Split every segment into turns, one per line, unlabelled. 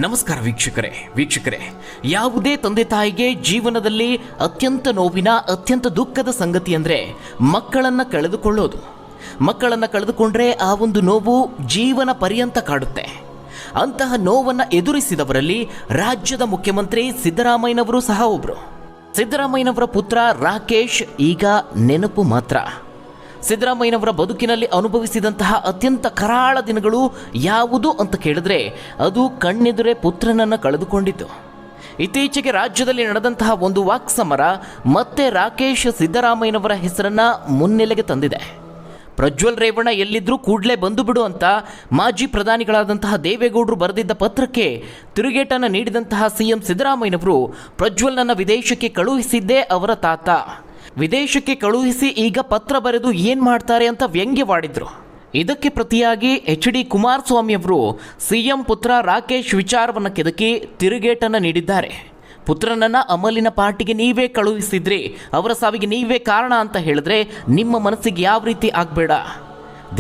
ನಮಸ್ಕಾರ ವೀಕ್ಷಕರೇ, ಯಾವುದೇ ತಂದೆ ತಾಯಿಗೆ ಜೀವನದಲ್ಲಿ ಅತ್ಯಂತ ನೋವಿನ ಅತ್ಯಂತ ದುಃಖದ ಸಂಗತಿ ಅಂದರೆ ಮಕ್ಕಳನ್ನು ಕಳೆದುಕೊಳ್ಳೋದು. ಮಕ್ಕಳನ್ನು ಕಳೆದುಕೊಂಡ್ರೆ ಆ ಒಂದು ನೋವು ಜೀವನ ಪರ್ಯಂತ ಕಾಡುತ್ತೆ. ಅಂತಹ ನೋವನ್ನು ಎದುರಿಸಿದವರಲ್ಲಿ ರಾಜ್ಯದ ಮುಖ್ಯಮಂತ್ರಿ ಸಿದ್ದರಾಮಯ್ಯನವರು ಸಹ ಒಬ್ಬರು. ಸಿದ್ದರಾಮಯ್ಯನವರ ಪುತ್ರ ರಾಕೇಶ್ ಈಗ ನೆನಪು ಮಾತ್ರ. ಸಿದ್ದರಾಮಯ್ಯನವರ ಬದುಕಿನಲ್ಲಿ ಅನುಭವಿಸಿದಂತಹ ಅತ್ಯಂತ ಕರಾಳ ದಿನಗಳು ಯಾವುದು ಅಂತ ಕೇಳಿದ್ರೆ ಅದು ಕಣ್ಣೆದುರೇ ಪುತ್ರನನ್ನು ಕಳೆದುಕೊಂಡಿದ್ದು. ಇತ್ತೀಚೆಗೆ ರಾಜ್ಯದಲ್ಲಿ ನಡೆದಂತಹ ಒಂದು ವಾಕ್ಸಮರ ಮತ್ತೆ ರಾಕೇಶ್ ಸಿದ್ದರಾಮಯ್ಯನವರ ಹೆಸರನ್ನ ಮುನ್ನೆಲೆಗೆ ತಂದಿದೆ. ಪ್ರಜ್ವಲ್ ರೇವಣ್ಣ ಎಲ್ಲಿದ್ರೂ ಕೂಡಲೇ ಬಂದು ಬಿಡು ಅಂತ ಮಾಜಿ ಪ್ರಧಾನಿಗಳಾದಂತಹ ದೇವೇಗೌಡರು ಬರೆದಿದ್ದ ಪತ್ರಕ್ಕೆ ತಿರುಗೇಟನ್ನು ನೀಡಿದಂತಹ ಸಿಎಂ ಸಿದ್ದರಾಮಯ್ಯನವರು ಪ್ರಜ್ವಲ್ನನ್ನು ವಿದೇಶಕ್ಕೆ ಕಳುಹಿಸಿದ್ದೇ ಅವರ ತಾತ. ವಿದೇಶಕ್ಕೆ ಕಳುಹಿಸಿ ಈಗ ಪತ್ರ ಬರೆದು ಏನು ಮಾಡ್ತಾರೆ ಅಂತ ವ್ಯಂಗ್ಯವಾಡಿದ್ರು. ಇದಕ್ಕೆ ಪ್ರತಿಯಾಗಿ HD ಕುಮಾರಸ್ವಾಮಿ ಅವರು ಸಿಎಂ ಪುತ್ರ ರಾಕೇಶ್ ವಿಚಾರವನ್ನು ಕೆದಕಿ ತಿರುಗೇಟನ್ನು ನೀಡಿದ್ದಾರೆ. ಪುತ್ರನನ್ನು ಅಮಲಿನ ಪಾರ್ಟಿಗೆ ನೀವೇ ಕಳುಹಿಸಿದ್ರಿ, ಅವರ ಸಾವಿಗೆ ನೀವೇ ಕಾರಣ ಅಂತ ಹೇಳಿದ್ರೆ ನಿಮ್ಮ ಮನಸ್ಸಿಗೆ ಯಾವ ರೀತಿ ಆಗಬೇಡ.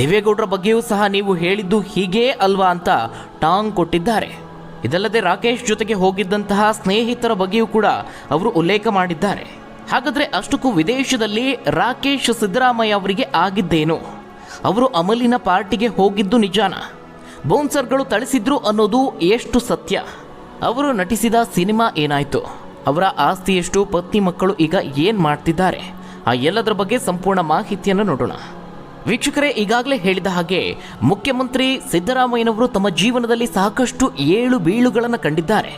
ದೇವೇಗೌಡರ ಬಗ್ಗೆಯೂ ಸಹ ನೀವು ಹೇಳಿದ್ದು ಹೀಗೇ ಅಲ್ವಾ ಅಂತ ಟಾಂಗ್ ಕೊಟ್ಟಿದ್ದಾರೆ. ಇದಲ್ಲದೆ ರಾಕೇಶ್ ಜೊತೆಗೆ ಹೋಗಿದ್ದಂತಹ ಸ್ನೇಹಿತರ ಬಗ್ಗೆಯೂ ಕೂಡ ಅವರು ಉಲ್ಲೇಖ ಮಾಡಿದ್ದಾರೆ. ಹಾಗಾದರೆ ಅಷ್ಟಕ್ಕೂ ವಿದೇಶದಲ್ಲಿ ರಾಕೇಶ್ ಸಿದ್ದರಾಮಯ್ಯ ಅವರಿಗೆ ಆಗಿದ್ದೇನು? ಅವರು ಅಮಲಿನ ಪಾರ್ಟಿಗೆ ಹೋಗಿದ್ದು ನಿಜಾನ? ಬೌನ್ಸರ್ಗಳು ಥಳಿಸಿದ್ರು ಅನ್ನೋದು ಎಷ್ಟು ಸತ್ಯ? ಅವರು ನಟಿಸಿದ ಸಿನಿಮಾ ಏನಾಯಿತು? ಅವರ ಆಸ್ತಿ ಎಷ್ಟು? ಪತ್ನಿ ಮಕ್ಕಳು ಈಗ ಏನು ಮಾಡ್ತಿದ್ದಾರೆ? ಆ ಎಲ್ಲದರ ಬಗ್ಗೆ ಸಂಪೂರ್ಣ ಮಾಹಿತಿಯನ್ನು ನೋಡೋಣ. ವೀಕ್ಷಕರೇ, ಈಗಾಗಲೇ ಹೇಳಿದ ಹಾಗೆ ಮುಖ್ಯಮಂತ್ರಿ ಸಿದ್ದರಾಮಯ್ಯನವರು ತಮ್ಮ ಜೀವನದಲ್ಲಿ ಸಾಕಷ್ಟು ಏಳು ಬೀಳುಗಳನ್ನು ಕಂಡಿದ್ದಾರೆ.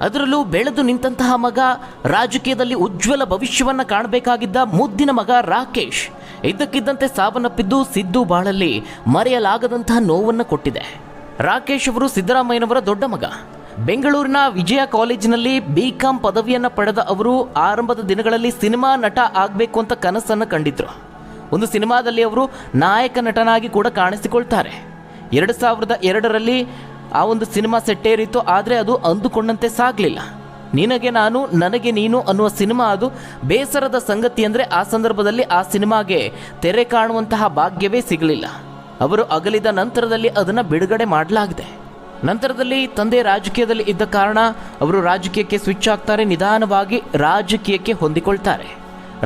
ಅದರಲ್ಲೂ ಬೆಳೆದು ನಿಂತಹ ಮಗ, ರಾಜಕೀಯದಲ್ಲಿ ಉಜ್ವಲ ಭವಿಷ್ಯವನ್ನು ಕಾಣಬೇಕಾಗಿದ್ದ ಮುದ್ದಿನ ಮಗ ರಾಕೇಶ್ ಇದ್ದಕ್ಕಿದ್ದಂತೆ ಸಾವನ್ನಪ್ಪಿದ್ದು ಸಿದ್ದು ಬಾಳಲ್ಲಿ ಮರೆಯಲಾಗದಂತಹ ನೋವನ್ನು ಕೊಟ್ಟಿದೆ. ರಾಕೇಶ್ ಅವರು ಸಿದ್ದರಾಮಯ್ಯನವರ ದೊಡ್ಡ ಮಗ. ಬೆಂಗಳೂರಿನ ವಿಜಯ ಕಾಲೇಜಿನಲ್ಲಿ BCom ಪದವಿಯನ್ನು ಪಡೆದ ಅವರು ಆರಂಭದ ದಿನಗಳಲ್ಲಿ ಸಿನಿಮಾ ನಟ ಆಗಬೇಕು ಅಂತ ಕನಸನ್ನು ಕಂಡಿದ್ರು. ಒಂದು ಸಿನಿಮಾದಲ್ಲಿ ಅವರು ನಾಯಕ ನಟನಾಗಿ ಕೂಡ ಕಾಣಿಸಿಕೊಳ್ತಾರೆ. 2002ರಲ್ಲಿ ಆ ಒಂದು ಸಿನಿಮಾ ಸೆಟ್ಟೇರಿತ್ತು. ಆದರೆ ಅದು ಅಂದುಕೊಂಡಂತೆ ಸಾಗಲಿಲ್ಲ. ನಿನಗೆ ನಾನು ನನಗೆ ನೀನು ಅನ್ನುವ ಸಿನಿಮಾ ಅದು ಬೇಸರದ ಸಂಗತಿ ಅಂದರೆ ಆ ಸಂದರ್ಭದಲ್ಲಿ ಆ ಸಿನಿಮಾಗೆ ತೆರೆ ಕಾಣುವಂತಹ ಭಾಗ್ಯವೇ ಸಿಗಲಿಲ್ಲ. ಅವರು ಅಗಲಿದ ನಂತರದಲ್ಲಿ ಅದನ್ನು ಬಿಡುಗಡೆ ಮಾಡಲಾಗಿದೆ. ನಂತರದಲ್ಲಿ ತಂದೆ ರಾಜಕೀಯದಲ್ಲಿ ಇದ್ದ ಕಾರಣ ಅವರು ರಾಜಕೀಯಕ್ಕೆ ಸ್ವಿಚ್ ಆಗ್ತಾರೆ. ನಿಧಾನವಾಗಿ ರಾಜಕೀಯಕ್ಕೆ ಹೊಂದಿಕೊಳ್ತಾರೆ.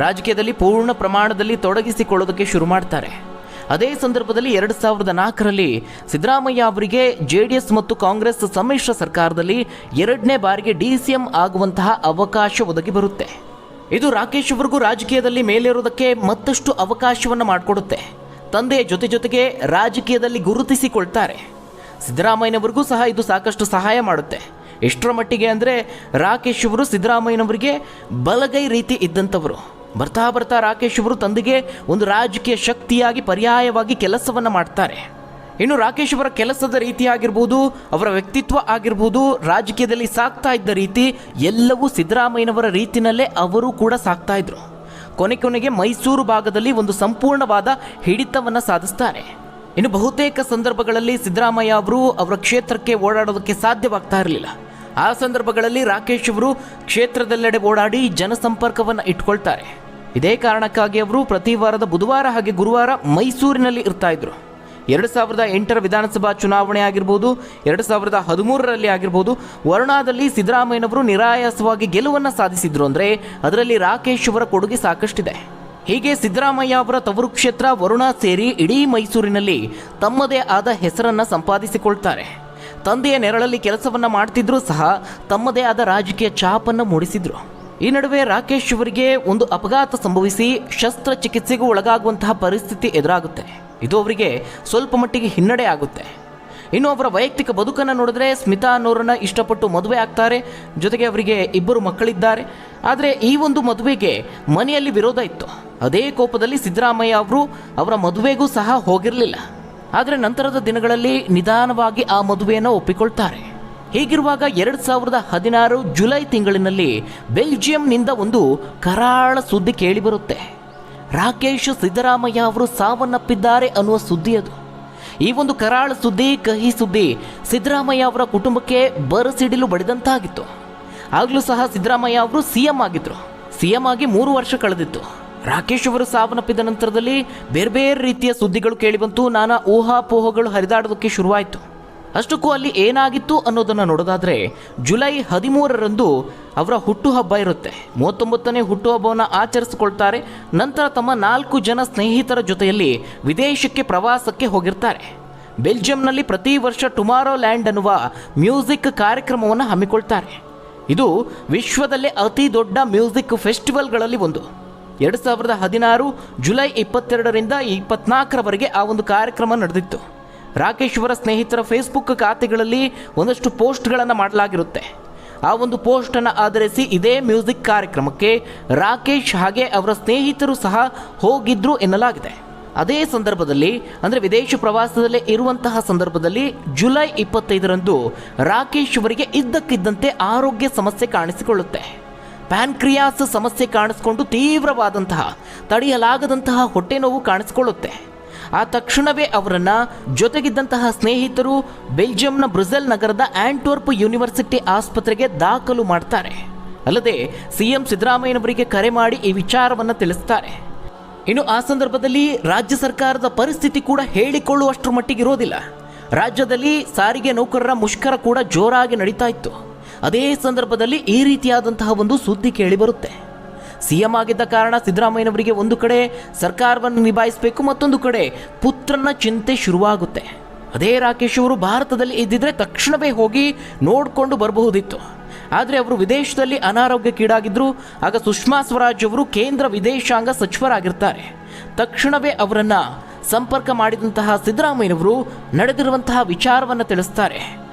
ರಾಜಕೀಯದಲ್ಲಿ ಪೂರ್ಣ ಪ್ರಮಾಣದಲ್ಲಿ ತೊಡಗಿಸಿಕೊಳ್ಳೋದಕ್ಕೆ ಶುರು ಮಾಡ್ತಾರೆ. ಅದೇ ಸಂದರ್ಭದಲ್ಲಿ 2004ರಲ್ಲಿ ಸಿದ್ದರಾಮಯ್ಯ ಅವರಿಗೆ JDS ಮತ್ತು ಕಾಂಗ್ರೆಸ್ ಸಮ್ಮಿಶ್ರ ಸರ್ಕಾರದಲ್ಲಿ 2ನೇ ಬಾರಿಗೆ DCM ಆಗುವಂತಹ ಅವಕಾಶ ಒದಗಿ ಬರುತ್ತೆ. ಇದು ರಾಕೇಶ್ ಅವರಿಗೂ ರಾಜಕೀಯದಲ್ಲಿ ಮೇಲೇರೋದಕ್ಕೆ ಮತ್ತಷ್ಟು ಅವಕಾಶವನ್ನು ಮಾಡಿಕೊಡುತ್ತೆ. ತಂದೆಯ ಜೊತೆಗೆ ರಾಜಕೀಯದಲ್ಲಿ ಗುರುತಿಸಿಕೊಳ್ತಾರೆ. ಸಿದ್ದರಾಮಯ್ಯನವರಿಗೂ ಸಹ ಇದು ಸಾಕಷ್ಟು ಸಹಾಯ ಮಾಡುತ್ತೆ. ಎಷ್ಟರ ಮಟ್ಟಿಗೆ ಅಂದರೆ ರಾಕೇಶ್ ಅವರು ಸಿದ್ದರಾಮಯ್ಯನವರಿಗೆ ಬಲಗೈ ರೀತಿ ಇದ್ದಂಥವರು. ಬರ್ತಾ ರಾಕೇಶ್ ಅವರು ತಂದೆಗೆ ಒಂದು ರಾಜಕೀಯ ಶಕ್ತಿಯಾಗಿ ಪರ್ಯಾಯವಾಗಿ ಕೆಲಸವನ್ನು ಮಾಡ್ತಾರೆ. ಇನ್ನು ರಾಕೇಶ್ ಅವರ ಕೆಲಸದ ರೀತಿ ಆಗಿರ್ಬೋದು, ಅವರ ವ್ಯಕ್ತಿತ್ವ ಆಗಿರ್ಬೋದು, ರಾಜಕೀಯದಲ್ಲಿ ಸಾಕ್ತಾ ಇದ್ದ ರೀತಿ ಎಲ್ಲವೂ ಸಿದ್ದರಾಮಯ್ಯನವರ ರೀತಿಯಲ್ಲೇ ಅವರು ಕೂಡ ಸಾಕ್ತಾ ಇದ್ರು. ಕೊನೆಗೆ ಮೈಸೂರು ಭಾಗದಲ್ಲಿ ಒಂದು ಸಂಪೂರ್ಣವಾದ ಹಿಡಿತವನ್ನು ಸಾಧಿಸ್ತಾರೆ. ಇನ್ನು ಬಹುತೇಕ ಸಂದರ್ಭಗಳಲ್ಲಿ ಸಿದ್ದರಾಮಯ್ಯ ಅವರು ಅವರ ಕ್ಷೇತ್ರಕ್ಕೆ ಓಡಾಡೋದಕ್ಕೆ ಸಾಧ್ಯವಾಗ್ತಾ ಇರಲಿಲ್ಲ. ಆ ಸಂದರ್ಭಗಳಲ್ಲಿ ರಾಕೇಶ್ ಅವರು ಕ್ಷೇತ್ರದೆಲ್ಲೆಡೆ ಓಡಾಡಿ ಜನಸಂಪರ್ಕವನ್ನು ಇಟ್ಕೊಳ್ತಾರೆ. ಇದೇ ಕಾರಣಕ್ಕಾಗಿ ಅವರು ಪ್ರತಿ ವಾರದ ಬುಧವಾರ ಹಾಗೆ ಗುರುವಾರ ಮೈಸೂರಿನಲ್ಲಿ ಇರ್ತಾ ಇದ್ರು. 2008ರ ವಿಧಾನಸಭಾ ಚುನಾವಣೆ ಆಗಿರ್ಬೋದು, 2013ರಲ್ಲಿ ಆಗಿರ್ಬೋದು, ವರುಣಾದಲ್ಲಿ ಸಿದ್ದರಾಮಯ್ಯನವರು ನಿರಾಯಾಸವಾಗಿ ಗೆಲುವನ್ನು ಸಾಧಿಸಿದ್ರು. ಅಂದರೆ ಅದರಲ್ಲಿ ರಾಕೇಶ್ ಅವರ ಕೊಡುಗೆ ಸಾಕಷ್ಟಿದೆ. ಹೀಗೆ ಸಿದ್ದರಾಮಯ್ಯ ಅವರ ತವರು ಕ್ಷೇತ್ರ ವರುಣಾ ಸೇರಿ ಇಡೀ ಮೈಸೂರಿನಲ್ಲಿ ತಮ್ಮದೇ ಆದ ಹೆಸರನ್ನು ಸಂಪಾದಿಸಿಕೊಳ್ತಾರೆ. ತಂದೆಯ ನೆರಳಲ್ಲಿ ಕೆಲಸವನ್ನು ಮಾಡ್ತಿದ್ರು ಸಹ ತಮ್ಮದೇ ಆದ ರಾಜಕೀಯ ಛಾಪನ್ನು ಮೂಡಿಸಿದ್ರು. ಈ ನಡುವೆ ರಾಕೇಶ್ ಅವರಿಗೆ ಒಂದು ಅಪಘಾತ ಸಂಭವಿಸಿ ಶಸ್ತ್ರಚಿಕಿತ್ಸೆಗೂ ಒಳಗಾಗುವಂತಹ ಪರಿಸ್ಥಿತಿ ಎದುರಾಗುತ್ತೆ. ಇದು ಅವರಿಗೆ ಸ್ವಲ್ಪ ಮಟ್ಟಿಗೆ ಹಿನ್ನಡೆ ಆಗುತ್ತೆ. ಇನ್ನು ಅವರ ವೈಯಕ್ತಿಕ ಬದುಕನ್ನು ನೋಡಿದ್ರೆ ಸ್ಮಿತಾ ಅನ್ನೋರನ್ನ ಇಷ್ಟಪಟ್ಟು ಮದುವೆ ಆಗ್ತಾರೆ. ಜೊತೆಗೆ ಅವರಿಗೆ 2 ಮಕ್ಕಳಿದ್ದಾರೆ. ಆದರೆ ಈ ಒಂದು ಮದುವೆಗೆ ಮನೆಯಲ್ಲಿ ವಿರೋಧ ಇತ್ತು. ಅದೇ ಕೋಪದಲ್ಲಿ ಸಿದ್ದರಾಮಯ್ಯ ಅವರು ಅವರ ಮದುವೆಗೂ ಸಹ ಹೋಗಿರಲಿಲ್ಲ. ಆದರೆ ನಂತರದ ದಿನಗಳಲ್ಲಿ ನಿಧಾನವಾಗಿ ಆ ಮದುವೆಯನ್ನು ಒಪ್ಪಿಕೊಳ್ತಾರೆ. ಹೀಗಿರುವಾಗ 2016 ಜುಲೈ ತಿಂಗಳಿನಲ್ಲಿ ಬೆಲ್ಜಿಯಂನಿಂದ ಒಂದು ಕರಾಳ ಸುದ್ದಿ ಕೇಳಿಬರುತ್ತೆ. ರಾಕೇಶ್ ಸಿದ್ದರಾಮಯ್ಯ ಅವರು ಸಾವನ್ನಪ್ಪಿದ್ದಾರೆ ಅನ್ನುವ ಸುದ್ದಿ ಅದು. ಈ ಒಂದು ಕರಾಳ ಸುದ್ದಿ, ಕಹಿ ಸುದ್ದಿ ಸಿದ್ದರಾಮಯ್ಯ ಅವರ ಕುಟುಂಬಕ್ಕೆ ಬರಸಿಡಿಲು ಬಡಿದಂತಾಗಿತ್ತು. ಆಗಲೂ ಸಹ ಸಿದ್ದರಾಮಯ್ಯ ಅವರು CM ಆಗಿದ್ರು. CM ಆಗಿ 3 ವರ್ಷ ಕಳೆದಿತ್ತು. ರಾಕೇಶ್ ಅವರು ಸಾವನ್ನಪ್ಪಿದ ನಂತರದಲ್ಲಿ ಬೇರೆ ಬೇರೆ ರೀತಿಯ ಸುದ್ದಿಗಳು ಕೇಳಿಬಂತು. ನಾನಾ ಊಹಾಪೋಹಗಳು ಹರಿದಾಡೋದಕ್ಕೆ ಶುರುವಾಯಿತು. ಅಷ್ಟಕ್ಕೂ ಅಲ್ಲಿ ಏನಾಗಿತ್ತು ಅನ್ನೋದನ್ನು ನೋಡೋದಾದರೆ ಜುಲೈ 13ರಂದು ಅವರ ಹುಟ್ಟುಹಬ್ಬ ಇರುತ್ತೆ. 39ನೇ ಹುಟ್ಟುಹಬ್ಬವನ್ನು ಆಚರಿಸಿಕೊಳ್ತಾರೆ. ನಂತರ ತಮ್ಮ 4 ಜನ ಸ್ನೇಹಿತರ ಜೊತೆಯಲ್ಲಿ ವಿದೇಶಕ್ಕೆ ಪ್ರವಾಸಕ್ಕೆ ಹೋಗಿರ್ತಾರೆ. ಬೆಲ್ಜಿಯಂನಲ್ಲಿ ಪ್ರತಿ ವರ್ಷ ಟುಮಾರೋ ಲ್ಯಾಂಡ್ ಅನ್ನುವ ಮ್ಯೂಸಿಕ್ ಕಾರ್ಯಕ್ರಮವನ್ನು ಹಮ್ಮಿಕೊಳ್ತಾರೆ. ಇದು ವಿಶ್ವದಲ್ಲೇ ಅತಿ ದೊಡ್ಡ ಮ್ಯೂಸಿಕ್ ಫೆಸ್ಟಿವಲ್ಗಳಲ್ಲಿ ಒಂದು. 2016 ಜುಲೈ 22ರಿಂದ 24ರವರೆಗೆ ಆ ಒಂದು ಕಾರ್ಯಕ್ರಮ ನಡೆದಿತ್ತು. ರಾಕೇಶ್ ಅವರ ಸ್ನೇಹಿತರ ಫೇಸ್ಬುಕ್ ಖಾತೆಗಳಲ್ಲಿ ಒಂದಷ್ಟು ಪೋಸ್ಟ್ಗಳನ್ನು ಮಾಡಲಾಗಿರುತ್ತೆ. ಆ ಒಂದು ಪೋಸ್ಟನ್ನು ಆಧರಿಸಿ ಇದೇ ಮ್ಯೂಸಿಕ್ ಕಾರ್ಯಕ್ರಮಕ್ಕೆ ರಾಕೇಶ್ ಹಾಗೆ ಅವರ ಸ್ನೇಹಿತರು ಸಹ ಹೋಗಿದ್ರು ಎನ್ನಲಾಗಿದೆ. ಅದೇ ಸಂದರ್ಭದಲ್ಲಿ ಅಂದರೆ ವಿದೇಶ ಪ್ರವಾಸದಲ್ಲೇ ಇರುವಂತಹ ಸಂದರ್ಭದಲ್ಲಿ ಜುಲೈ 25ರಂದು ರಾಕೇಶ್ ಅವರಿಗೆ ಇದ್ದಕ್ಕಿದ್ದಂತೆ ಆರೋಗ್ಯ ಸಮಸ್ಯೆ ಕಾಣಿಸಿಕೊಳ್ಳುತ್ತೆ. ಪ್ಯಾನ್ಕ್ರಿಯಾಸ್ ಸಮಸ್ಯೆ ಕಾಣಿಸಿಕೊಂಡು ತೀವ್ರವಾದಂತಹ ತಡೆಯಲಾಗದಂತಹ ಹೊಟ್ಟೆ ನೋವು ಕಾಣಿಸಿಕೊಳ್ಳುತ್ತೆ. ಆ ತಕ್ಷಣವೇ ಅವರನ್ನು ಜೊತೆಗಿದ್ದಂತಹ ಸ್ನೇಹಿತರು ಬೆಲ್ಜಿಯಂನ ಬ್ರುಸೆಲ್ ನಗರದ ಆಂಟ್ವರ್ಪ್ ಯೂನಿವರ್ಸಿಟಿ ಆಸ್ಪತ್ರೆಗೆ ದಾಖಲು ಮಾಡ್ತಾರೆ. ಅಲ್ಲದೆ ಸಿಎಂ ಸಿದ್ದರಾಮಯ್ಯನವರಿಗೆ ಕರೆ ಮಾಡಿ ಈ ವಿಚಾರವನ್ನು ತಿಳಿಸ್ತಾರೆ. ಇನ್ನು ಆ ಸಂದರ್ಭದಲ್ಲಿ ರಾಜ್ಯ ಸರ್ಕಾರದ ಪರಿಸ್ಥಿತಿ ಕೂಡ ಹೇಳಿಕೊಳ್ಳುವಷ್ಟರ ಮಟ್ಟಿಗಿರೋದಿಲ್ಲ. ರಾಜ್ಯದಲ್ಲಿ ಸಾರಿಗೆ ನೌಕರರ ಮುಷ್ಕರ ಕೂಡ ಜೋರಾಗಿ ನಡೀತಾ ಇತ್ತು. ಅದೇ ಸಂದರ್ಭದಲ್ಲಿ ಈ ರೀತಿಯಾದಂತಹ ಒಂದು ಸುದ್ದಿ ಕೇಳಿಬರುತ್ತೆ. ಸಿಎಂ ಆಗಿದ್ದ ಕಾರಣ ಸಿದ್ದರಾಮಯ್ಯನವರಿಗೆ ಒಂದು ಕಡೆ ಸರ್ಕಾರವನ್ನು ನಿಭಾಯಿಸಬೇಕು, ಮತ್ತೊಂದು ಕಡೆ ಪುತ್ರನ ಚಿಂತೆ ಶುರುವಾಗುತ್ತೆ. ಅದೇ ರಾಕೇಶ್ ಅವರು ಭಾರತದಲ್ಲಿ ಇದ್ದಿದ್ರೆ ತಕ್ಷಣವೇ ಹೋಗಿ ನೋಡಿಕೊಂಡು ಬರಬಹುದಿತ್ತು. ಆದರೆ ಅವರು ವಿದೇಶದಲ್ಲಿ ಅನಾರೋಗ್ಯಕ್ಕೀಡಾಗಿದ್ದರು. ಆಗ ಸುಷ್ಮಾ ಸ್ವರಾಜ್ ಅವರು ಕೇಂದ್ರ ವಿದೇಶಾಂಗ ಸಚಿವರಾಗಿರ್ತಾರೆ. ತಕ್ಷಣವೇ ಅವರನ್ನು ಸಂಪರ್ಕ ಮಾಡಿದಂತಹ ಸಿದ್ದರಾಮಯ್ಯನವರು ನಡೆದಿರುವಂತಹ ವಿಚಾರವನ್ನು ತಿಳಿಸ್ತಾರೆ.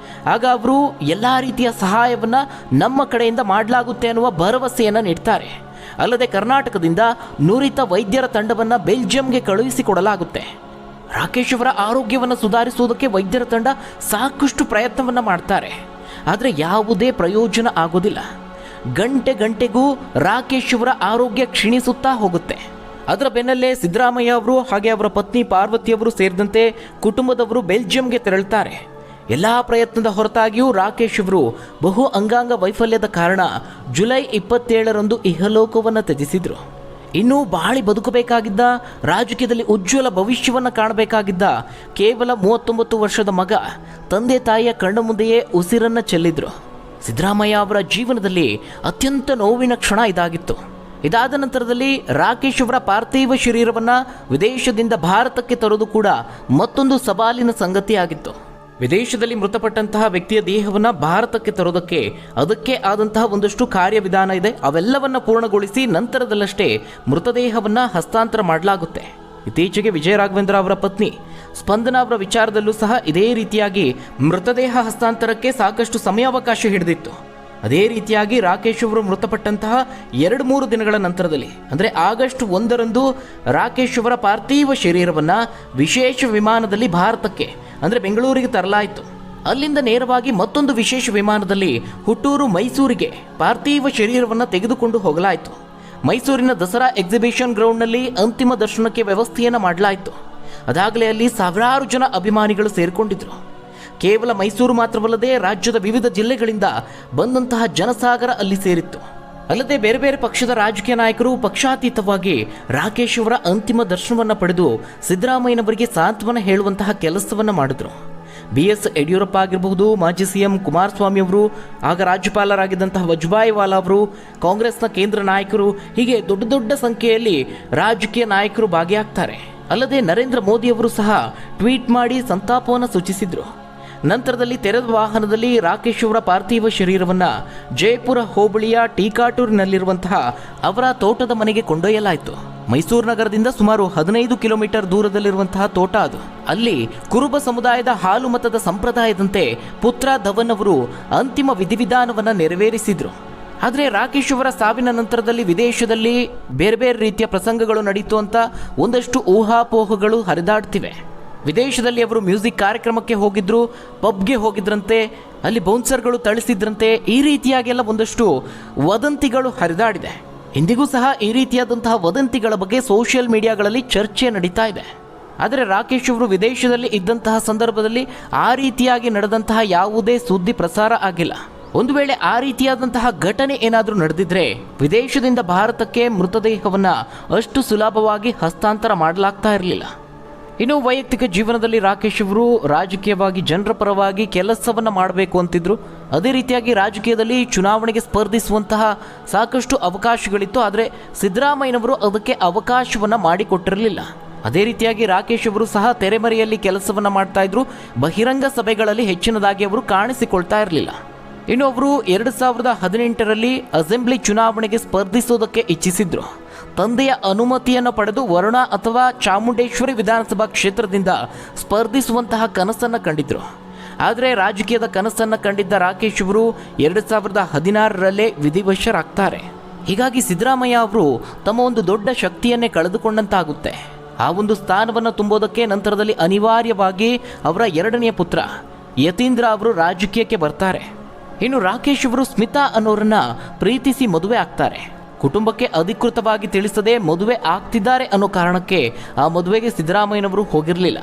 ಆಗ ಅವರು ಎಲ್ಲ ರೀತಿಯ ಸಹಾಯವನ್ನು ನಮ್ಮ ಕಡೆಯಿಂದ ಮಾಡಲಾಗುತ್ತೆ ಅನ್ನುವ ಭರವಸೆಯನ್ನು ನೀಡ್ತಾರೆ. ಅಲ್ಲದೆ ಕರ್ನಾಟಕದಿಂದ ನುರಿತ ವೈದ್ಯರ ತಂಡವನ್ನು ಬೆಲ್ಜಿಯಂಗೆ ಕಳುಹಿಸಿಕೊಡಲಾಗುತ್ತೆ. ರಾಕೇಶ್ ಅವರ ಆರೋಗ್ಯವನ್ನು ಸುಧಾರಿಸುವುದಕ್ಕೆ ವೈದ್ಯರ ತಂಡ ಸಾಕಷ್ಟು ಪ್ರಯತ್ನವನ್ನು ಮಾಡ್ತಾರೆ. ಆದರೆ ಯಾವುದೇ ಪ್ರಯೋಜನ ಆಗೋದಿಲ್ಲ. ಗಂಟೆಗೂ ರಾಕೇಶ್ ಅವರ ಆರೋಗ್ಯ ಕ್ಷೀಣಿಸುತ್ತಾ ಹೋಗುತ್ತೆ. ಅದರ ಬೆನ್ನಲ್ಲೇ ಸಿದ್ದರಾಮಯ್ಯ ಅವರು ಹಾಗೆ ಅವರ ಪತ್ನಿ ಪಾರ್ವತಿಯವರು ಸೇರಿದಂತೆ ಕುಟುಂಬದವರು ಬೆಲ್ಜಿಯಂಗೆ ತೆರಳುತ್ತಾರೆ. ಎಲ್ಲ ಪ್ರಯತ್ನದ ಹೊರತಾಗಿಯೂ ರಾಕೇಶ್ ಅವರು ಬಹು ಅಂಗಾಂಗ ವೈಫಲ್ಯದ ಕಾರಣ ಜುಲೈ 27ರಂದು ಇಹಲೋಕವನ್ನು ತ್ಯಜಿಸಿದರು. ಇನ್ನೂ ಬಾಳಿ ಬದುಕಬೇಕಾಗಿದ್ದ, ರಾಜಕೀಯದಲ್ಲಿ ಉಜ್ವಲ ಭವಿಷ್ಯವನ್ನು ಕಾಣಬೇಕಾಗಿದ್ದ ಕೇವಲ 39 ವರ್ಷದ ಮಗ ತಂದೆ ತಾಯಿಯ ಕಣ್ಣ ಮುಂದೆಯೇ ಉಸಿರನ್ನು ಚೆಲ್ಲಿದ್ರು. ಸಿದ್ದರಾಮಯ್ಯ ಅವರ ಜೀವನದಲ್ಲಿ ಅತ್ಯಂತ ನೋವಿನ ಕ್ಷಣ ಇದಾಗಿತ್ತು. ಇದಾದ ನಂತರದಲ್ಲಿ ರಾಕೇಶ್ ಅವರ ಪಾರ್ಥಿವ ಶರೀರವನ್ನು ವಿದೇಶದಿಂದ ಭಾರತಕ್ಕೆ ತರೋದು ಕೂಡ ಮತ್ತೊಂದು ಸವಾಲಿನ ಸಂಗತಿಯಾಗಿತ್ತು. ವಿದೇಶದಲ್ಲಿ ಮೃತಪಟ್ಟಂತಹ ವ್ಯಕ್ತಿಯ ದೇಹವನ್ನು ಭಾರತಕ್ಕೆ ತರೋದಕ್ಕೆ ಅದಕ್ಕೆ ಆದಂತಹ ಒಂದಷ್ಟು ಕಾರ್ಯವಿಧಾನ ಇದೆ. ಅವೆಲ್ಲವನ್ನು ಪೂರ್ಣಗೊಳಿಸಿ ನಂತರದಲ್ಲಷ್ಟೇ ಮೃತದೇಹವನ್ನು ಹಸ್ತಾಂತರ ಮಾಡಲಾಗುತ್ತೆ. ಇತ್ತೀಚೆಗೆ ವಿಜಯ ರಾಘವೇಂದ್ರ ಅವರ ಪತ್ನಿ ಸ್ಪಂದನಾ ಅವರ ವಿಚಾರದಲ್ಲೂ ಸಹ ಇದೇ ರೀತಿಯಾಗಿ ಮೃತದೇಹ ಹಸ್ತಾಂತರಕ್ಕೆ ಸಾಕಷ್ಟು ಸಮಯಾವಕಾಶ ಹಿಡಿದಿತ್ತು. ಅದೇ ರೀತಿಯಾಗಿ ರಾಕೇಶ್ ಅವರು ಮೃತಪಟ್ಟಂತಹ 2-3 ದಿನಗಳ ನಂತರದಲ್ಲಿ ಅಂದರೆ ಆಗಸ್ಟ್ 1ರಂದು ರಾಕೇಶ್ ಅವರ ಪಾರ್ಥಿವ ಶರೀರವನ್ನು ವಿಶೇಷ ವಿಮಾನದಲ್ಲಿ ಭಾರತಕ್ಕೆ ಅಂದರೆ ಬೆಂಗಳೂರಿಗೆ ತರಲಾಯಿತು. ಅಲ್ಲಿಂದ ನೇರವಾಗಿ ಮತ್ತೊಂದು ವಿಶೇಷ ವಿಮಾನದಲ್ಲಿ ಹುಟ್ಟೂರು ಮೈಸೂರಿಗೆ ಪಾರ್ಥಿವ ಶರೀರವನ್ನು ತೆಗೆದುಕೊಂಡು ಹೋಗಲಾಯಿತು. ಮೈಸೂರಿನ ದಸರಾ ಎಕ್ಸಿಬಿಷನ್ ಗ್ರೌಂಡ್ನಲ್ಲಿ ಅಂತಿಮ ದರ್ಶನಕ್ಕೆ ವ್ಯವಸ್ಥೆಯನ್ನು ಮಾಡಲಾಯಿತು. ಅದಾಗಲೇ ಅಲ್ಲಿ ಸಾವಿರಾರು ಜನ ಅಭಿಮಾನಿಗಳು ಸೇರಿಕೊಂಡಿದ್ದರು. ಕೇವಲ ಮೈಸೂರು ಮಾತ್ರವಲ್ಲದೆ ರಾಜ್ಯದ ವಿವಿಧ ಜಿಲ್ಲೆಗಳಿಂದ ಬಂದಂತಹ ಜನಸಾಗರ ಅಲ್ಲಿ ಸೇರಿತ್ತು. ಅಲ್ಲದೆ ಬೇರೆ ಬೇರೆ ಪಕ್ಷದ ರಾಜಕೀಯ ನಾಯಕರು ಪಕ್ಷಾತೀತವಾಗಿ ರಾಕೇಶ್ ಅವರ ಅಂತಿಮ ದರ್ಶನವನ್ನು ಪಡೆದು ಸಿದ್ದರಾಮಯ್ಯನವರಿಗೆ ಸಾಂತ್ವನ ಹೇಳುವಂತಹ ಕೆಲಸವನ್ನು ಮಾಡಿದ್ರು. BS ಯಡಿಯೂರಪ್ಪ ಆಗಿರಬಹುದು, ಮಾಜಿ CM ಕುಮಾರಸ್ವಾಮಿ ಅವರು, ಆಗ ರಾಜ್ಯಪಾಲರಾಗಿದ್ದಂತಹ ವಜುಭಾಯಿ ವಾಲಾ ಅವರು, ಕಾಂಗ್ರೆಸ್ನ ಕೇಂದ್ರ ನಾಯಕರು, ಹೀಗೆ ದೊಡ್ಡ ದೊಡ್ಡ ಸಂಖ್ಯೆಯಲ್ಲಿ ರಾಜಕೀಯ ನಾಯಕರು ಭಾಗಿಯಾಗ್ತಾರೆ. ಅಲ್ಲದೆ ನರೇಂದ್ರ ಮೋದಿಯವರು ಸಹ ಟ್ವೀಟ್ ಮಾಡಿ ಸಂತಾಪವನ್ನು ಸೂಚಿಸಿದರು. ನಂತರದಲ್ಲಿ ತೆರೆದ ವಾಹನದಲ್ಲಿ ರಾಕೇಶ್ ಅವರ ಪಾರ್ಥಿವ ಶರೀರವನ್ನು ಜಯಪುರ ಹೋಬಳಿಯ ಟೀಕಾಟೂರಿನಲ್ಲಿರುವಂತಹ ಅವರ ತೋಟದ ಮನೆಗೆ ಕೊಂಡೊಯ್ಯಲಾಯಿತು. ಮೈಸೂರು ನಗರದಿಂದ ಸುಮಾರು 15 ಕಿಲೋಮೀಟರ್ ದೂರದಲ್ಲಿರುವಂತಹ ತೋಟ ಅದು. ಅಲ್ಲಿ ಕುರುಬ ಸಮುದಾಯದ ಹಾಲು ಮತದ ಸಂಪ್ರದಾಯದಂತೆ ಪುತ್ರ ಧವನ್ ಅವರು ಅಂತಿಮ ವಿಧಿವಿಧಾನವನ್ನು ನೆರವೇರಿಸಿದ್ರು. ಆದರೆ ರಾಕೇಶ್ ಅವರ ಸಾವಿನ ನಂತರದಲ್ಲಿ ವಿದೇಶದಲ್ಲಿ ಬೇರೆ ಬೇರೆ ರೀತಿಯ ಪ್ರಸಂಗಗಳು ನಡೀತು ಅಂತ ಒಂದಷ್ಟು ಊಹಾಪೋಹಗಳು ಹರಿದಾಡ್ತಿವೆ. ವಿದೇಶದಲ್ಲಿ ಅವರು ಮ್ಯೂಸಿಕ್ ಕಾರ್ಯಕ್ರಮಕ್ಕೆ ಹೋಗಿದ್ರು, ಪಬ್ಗೆ ಹೋಗಿದ್ರಂತೆ, ಅಲ್ಲಿ ಬೌನ್ಸರ್ಗಳು ಥಳಿಸಿದ್ರಂತೆ. ಈ ರೀತಿಯಾಗೆಲ್ಲ ಒಂದಷ್ಟು ವದಂತಿಗಳು ಹರಿದಾಡಿದೆ. ಇಂದಿಗೂ ಸಹ ಈ ರೀತಿಯಾದಂತಹ ವದಂತಿಗಳ ಬಗ್ಗೆ ಸೋಷಿಯಲ್ ಮೀಡಿಯಾಗಳಲ್ಲಿ ಚರ್ಚೆ ನಡೀತಾ ಇದೆ. ಆದರೆ ರಾಕೇಶ್ ಅವರು ವಿದೇಶದಲ್ಲಿ ಇದ್ದಂತಹ ಸಂದರ್ಭದಲ್ಲಿ ಆ ರೀತಿಯಾಗಿ ನಡೆದಂತಹ ಯಾವುದೇ ಸುದ್ದಿ ಪ್ರಸಾರ ಆಗಿಲ್ಲ. ಒಂದು ವೇಳೆ ಆ ರೀತಿಯಾದಂತಹ ಘಟನೆ ಏನಾದರೂ ನಡೆದಿದ್ರೆ ವಿದೇಶದಿಂದ ಭಾರತಕ್ಕೆ ಮೃತದೇಹವನ್ನು ಅಷ್ಟು ಸುಲಭವಾಗಿ ಹಸ್ತಾಂತರ ಮಾಡಲಾಗ್ತಾ ಇರಲಿಲ್ಲ. ಇನ್ನು ವೈಯಕ್ತಿಕ ಜೀವನದಲ್ಲಿ ರಾಕೇಶ್ ಅವರು ರಾಜಕೀಯವಾಗಿ ಜನರ ಪರವಾಗಿ ಕೆಲಸವನ್ನು ಮಾಡಬೇಕು ಅಂತಿದ್ರು. ಅದೇ ರೀತಿಯಾಗಿ ರಾಜಕೀಯದಲ್ಲಿ ಚುನಾವಣೆಗೆ ಸ್ಪರ್ಧಿಸುವಂತಹ ಸಾಕಷ್ಟು ಅವಕಾಶಗಳಿತ್ತು. ಆದರೆ ಸಿದ್ದರಾಮಯ್ಯನವರು ಅದಕ್ಕೆ ಅವಕಾಶವನ್ನು ಮಾಡಿಕೊಟ್ಟಿರಲಿಲ್ಲ. ಅದೇ ರೀತಿಯಾಗಿ ರಾಕೇಶ್ ಅವರು ಸಹ ತೆರೆಮರೆಯಲ್ಲಿ ಕೆಲಸವನ್ನು ಮಾಡ್ತಾ ಇದ್ರು. ಬಹಿರಂಗ ಸಭೆಗಳಲ್ಲಿ ಹೆಚ್ಚಿನದಾಗಿ ಅವರು ಕಾಣಿಸಿಕೊಳ್ತಾ ಇರಲಿಲ್ಲ. ಇನ್ನು ಅವರು 2018ರಲ್ಲಿ ಅಸೆಂಬ್ಲಿ ಚುನಾವಣೆಗೆ ಸ್ಪರ್ಧಿಸೋದಕ್ಕೆ ಇಚ್ಛಿಸಿದ್ರು. ತಂದೆಯ ಅನುಮತಿಯನ್ನು ಪಡೆದು ವರುಣ ಅಥವಾ ಚಾಮುಂಡೇಶ್ವರಿ ವಿಧಾನಸಭಾ ಕ್ಷೇತ್ರದಿಂದ ಸ್ಪರ್ಧಿಸುವಂತಹ ಕನಸನ್ನು ಕಂಡಿದ್ರು. ಆದರೆ ರಾಜಕೀಯದ ಕನಸನ್ನು ಕಂಡಿದ್ದ ರಾಕೇಶ್ ಅವರು 2016ರಲ್ಲೇ ವಿಧಿವಶರಾಗ್ತಾರೆ. ಹೀಗಾಗಿ ಸಿದ್ದರಾಮಯ್ಯ ಅವರು ತಮ್ಮ ಒಂದು ದೊಡ್ಡ ಶಕ್ತಿಯನ್ನೇ ಕಳೆದುಕೊಂಡಂತಾಗುತ್ತೆ. ಆ ಒಂದು ಸ್ಥಾನವನ್ನು ತುಂಬೋದಕ್ಕೆ ನಂತರದಲ್ಲಿ ಅನಿವಾರ್ಯವಾಗಿ ಅವರ ಎರಡನೆಯ ಪುತ್ರ ಯತೀಂದ್ರ ಅವರು ರಾಜಕೀಯಕ್ಕೆ ಬರ್ತಾರೆ. ಇನ್ನು ರಾಕೇಶ್ ಅವರು ಸ್ಮಿತಾ ಅನ್ನೋರನ್ನ ಪ್ರೀತಿಸಿ ಮದುವೆ ಆಗ್ತಾರೆ. ಕುಟುಂಬಕ್ಕೆ ಅಧಿಕೃತವಾಗಿ ತಿಳಿಸದೆ ಮದುವೆ ಆಗ್ತಿದ್ದಾರೆ ಅನ್ನೋ ಕಾರಣಕ್ಕೆ ಆ ಮದುವೆಗೆ ಸಿದ್ದರಾಮಯ್ಯನವರು ಹೋಗಿರಲಿಲ್ಲ.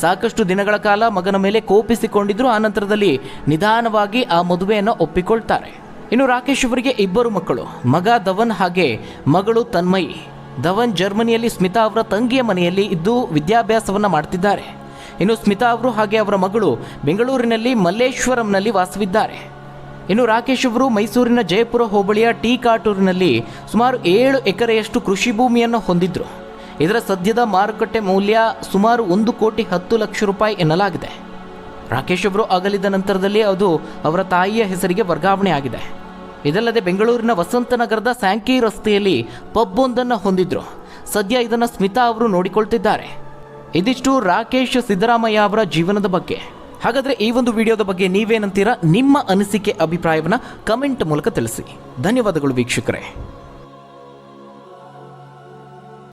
ಸಾಕಷ್ಟು ದಿನಗಳ ಕಾಲ ಮಗನ ಮೇಲೆ ಕೋಪಿಸಿಕೊಂಡಿದ್ರು. ಆ ನಂತರದಲ್ಲಿ ನಿಧಾನವಾಗಿ ಆ ಮದುವೆಯನ್ನು ಒಪ್ಪಿಕೊಳ್ತಾರೆ. ಇನ್ನು ರಾಕೇಶ್ ಅವರಿಗೆ 2 ಮಕ್ಕಳು, ಮಗ ಧವನ್ ಹಾಗೆ ಮಗಳು ತನ್ಮಯಿ. ಧವನ್ ಜರ್ಮನಿಯಲ್ಲಿ ಸ್ಮಿತಾ ಅವರ ತಂಗಿಯ ಮನೆಯಲ್ಲಿ ಇದ್ದು ವಿದ್ಯಾಭ್ಯಾಸವನ್ನು ಮಾಡ್ತಿದ್ದಾರೆ. ಇನ್ನು ಸ್ಮಿತಾ ಅವರು ಹಾಗೆ ಅವರ ಮಗಳು ಬೆಂಗಳೂರಿನಲ್ಲಿ ಮಲ್ಲೇಶ್ವರಂನಲ್ಲಿ ವಾಸವಿದ್ದಾರೆ. ಇನ್ನು ರಾಕೇಶ್ ಅವರು ಮೈಸೂರಿನ ಜಯಪುರ ಹೋಬಳಿಯ ಟಿ ಕಾಟೂರಿನಲ್ಲಿ ಸುಮಾರು 7 ಎಕರೆಯಷ್ಟು ಕೃಷಿ ಭೂಮಿಯನ್ನು ಹೊಂದಿದ್ರು. ಇದರ ಸದ್ಯದ ಮಾರುಕಟ್ಟೆ ಮೌಲ್ಯ ಸುಮಾರು 1,10,00,000 ರೂಪಾಯಿ ಎನ್ನಲಾಗಿದೆ. ರಾಕೇಶ್ ಅವರು ಅಗಲಿದ ನಂತರದಲ್ಲಿ ಅದು ಅವರ ತಾಯಿಯ ಹೆಸರಿಗೆ ವರ್ಗಾವಣೆ ಆಗಿದೆ. ಇದಲ್ಲದೆ ಬೆಂಗಳೂರಿನ ವಸಂತನಗರದ ಸ್ಯಾಂಕಿ ರಸ್ತೆಯಲ್ಲಿ ಪಬ್ ಒಂದನ್ನು ಹೊಂದಿದ್ರು. ಸದ್ಯ ಇದನ್ನು ಸ್ಮಿತಾ ಅವರು ನೋಡಿಕೊಳ್ತಿದ್ದಾರೆ. ಇದಿಷ್ಟು ರಾಕೇಶ್ ಸಿದ್ದರಾಮಯ್ಯ ಅವರ ಜೀವನದ ಬಗ್ಗೆ. ಹಾಗಾದರೆ ಈ ಒಂದು ವಿಡಿಯೋದ ಬಗ್ಗೆ ನೀವೇನಂತೀರಾ? ನಿಮ್ಮ ಅನಿಸಿಕೆ ಅಭಿಪ್ರಾಯವನ್ನು ಕಮೆಂಟ್ ಮೂಲಕ ತಿಳಿಸಿ. ಧನ್ಯವಾದಗಳು ವೀಕ್ಷಕರೇ.